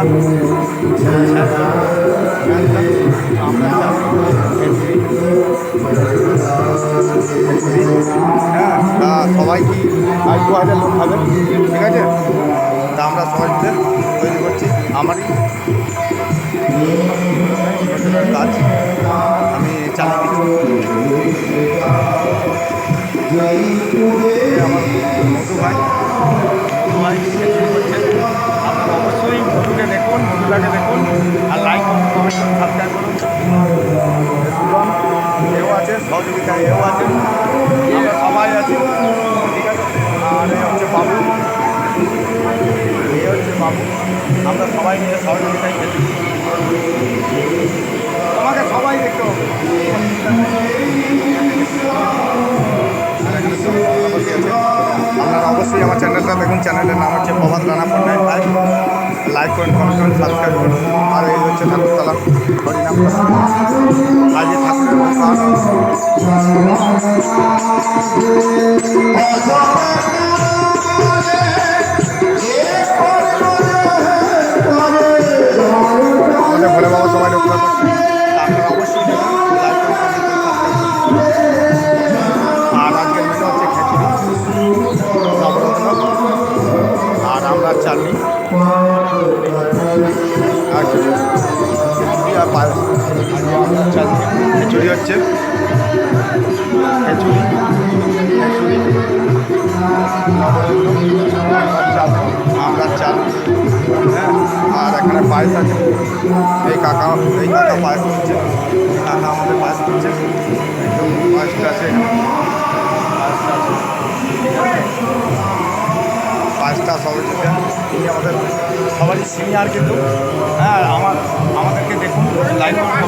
আমরা হ্যাঁ, তা সবাই কি 2,000 লোক খাবেন, ঠিক আছে? তা আমরা সবাই মিলে তৈরি করছি। আমারই কাজ, আমি চালিয়ে দিচ্ছি। আমার মধু ভাই খিচুড়ি করছে। আপনারা অবশ্যই মধুকে দেখুন, মধুটাকে দেখুন, আর লাইক করুন, কমেন্ট করুন, সাবস্ক্রাইব করুন। সুজন এও আছে, সহযোগিতা এও আছে, আমরা সবাই আছি, ঠিক আছে? আর এ হচ্ছে বাবু, এ হচ্ছে বাবু, আমরা সবাই মিলে সহযোগিতায় খেতে। তোমাকে সবাই দেখতে হবে। আপনারা অবশ্যই আমার চ্যানেলটা দেখুন। চ্যানেলের নাম হচ্ছে প্রভাত রানা 495। লাইক করুন, কমেন্ট করুন, সাবস্ক্রাইব করুন। আর এই হচ্ছে ঠাকুরতলা হরিনাম। আজ এই ঠাকুরের প্রসাদ ভোলে বাবা সবাই রক্ষা করছে। আপনারা অবশ্যই দেখুন, লাইক করুন, কমেন্ট করুন, সাবস্ক্রাইব করুন। আর আজকের মেনু হচ্ছে খিচুড়ি, নবরত্ন, আর আমরা চাটনি, আর খিচুড়ি আর পায়েস। আজকে আমরা চাটনি, খিচুড়ি হচ্ছে খিচুড়ি, নবরত্ন, আমরা চাটনি, হ্যাঁ, আর এখানে পায়েস আছে। এই কাকা পায়েস করছে, কাকা আমাদের পায়েস করছে। পায়েসটা আছে এখানে, পায়েসটা আছে, ঠিক আছে? পায়েসটা সহযোগিতা তিনি আমাদের সবারই সিনিয়র, কিন্তু হ্যাঁ আমাদেরকে দেখুন, লাইক করুন,